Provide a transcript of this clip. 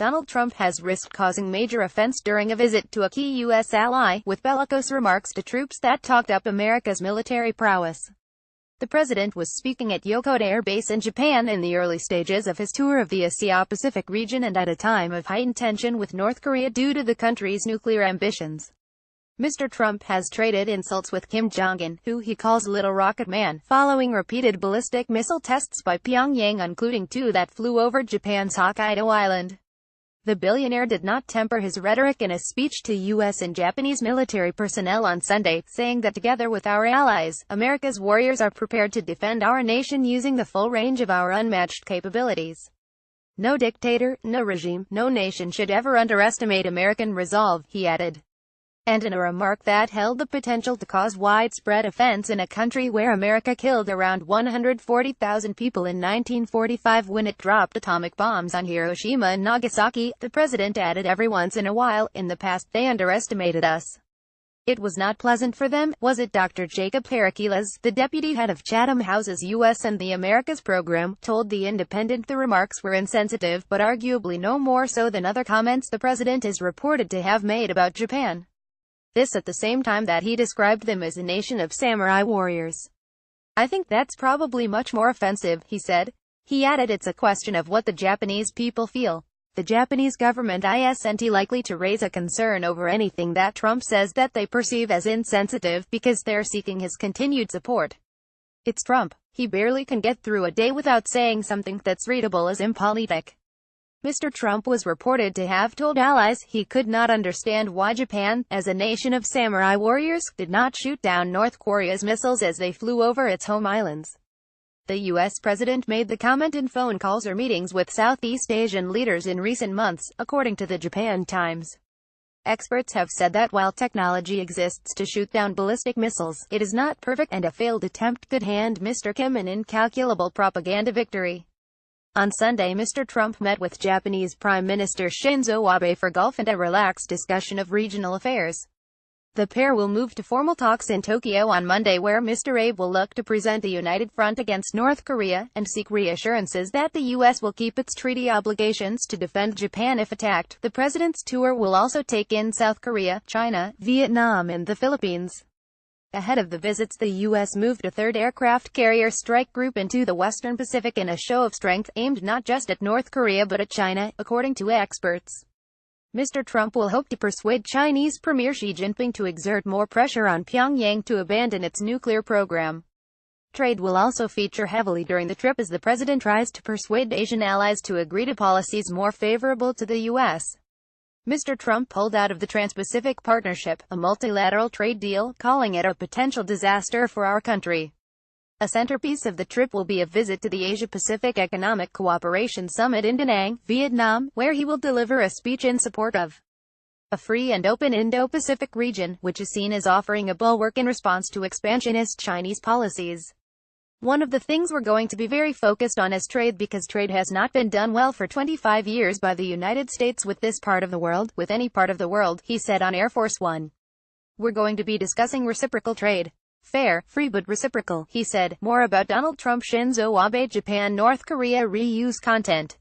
Donald Trump has risked causing major offense during a visit to a key U.S. ally, with bellicose remarks to troops that talked up America's military prowess. The president was speaking at Yokoda Air Base in Japan in the early stages of his tour of the Asia-Pacific region and at a time of heightened tension with North Korea due to the country's nuclear ambitions. Mr. Trump has traded insults with Kim Jong-un, who he calls Little Rocket Man, following repeated ballistic missile tests by Pyongyang, including two that flew over Japan's Hokkaido Island. The billionaire did not temper his rhetoric in a speech to U.S. and Japanese military personnel on Sunday, saying that together with our allies, America's warriors are prepared to defend our nation using the full range of our unmatched capabilities. No dictator, no regime, no nation should ever underestimate American resolve, he added. And in a remark that held the potential to cause widespread offense in a country where America killed around 140,000 people in 1945 when it dropped atomic bombs on Hiroshima and Nagasaki, the president added, every once in a while, in the past, they underestimated us. It was not pleasant for them, was it? Dr. Jacob Parakilas, the deputy head of Chatham House's U.S. and the Americas program, told The Independent the remarks were insensitive, but arguably no more so than other comments the president is reported to have made about Japan. This at the same time that he described them as a nation of samurai warriors. I think that's probably much more offensive, he said. He added, it's a question of what the Japanese people feel. The Japanese government isn't likely to raise a concern over anything that Trump says that they perceive as insensitive because they're seeking his continued support. It's Trump. He barely can get through a day without saying something that's readable as impolitic. Mr. Trump was reported to have told allies he could not understand why Japan, as a nation of samurai warriors, did not shoot down North Korea's missiles as they flew over its home islands. The U.S. president made the comment in phone calls or meetings with Southeast Asian leaders in recent months, according to the Japan Times. Experts have said that while technology exists to shoot down ballistic missiles, it is not perfect, and a failed attempt could hand Mr. Kim an incalculable propaganda victory. On Sunday, Mr. Trump met with Japanese Prime Minister Shinzo Abe for golf and a relaxed discussion of regional affairs. The pair will move to formal talks in Tokyo on Monday, where Mr. Abe will look to present a united front against North Korea, and seek reassurances that the U.S. will keep its treaty obligations to defend Japan if attacked. The president's tour will also take in South Korea, China, Vietnam and the Philippines. Ahead of the visits, the U.S. moved a third aircraft carrier strike group into the Western Pacific in a show of strength, aimed not just at North Korea but at China, according to experts. Mr. Trump will hope to persuade Chinese Premier Xi Jinping to exert more pressure on Pyongyang to abandon its nuclear program. Trade will also feature heavily during the trip as the president tries to persuade Asian allies to agree to policies more favorable to the U.S. Mr. Trump pulled out of the Trans-Pacific Partnership, a multilateral trade deal, calling it a potential disaster for our country. A centerpiece of the trip will be a visit to the Asia-Pacific Economic Cooperation Summit in Da Nang, Vietnam, where he will deliver a speech in support of a free and open Indo-Pacific region, which is seen as offering a bulwark in response to expansionist Chinese policies. One of the things we're going to be very focused on is trade, because trade has not been done well for 25 years by the United States with this part of the world, with any part of the world, he said on Air Force One. We're going to be discussing reciprocal trade. Fair, free but reciprocal, he said. More about Donald Trump, Shinzo Abe, Japan, North Korea reuse content.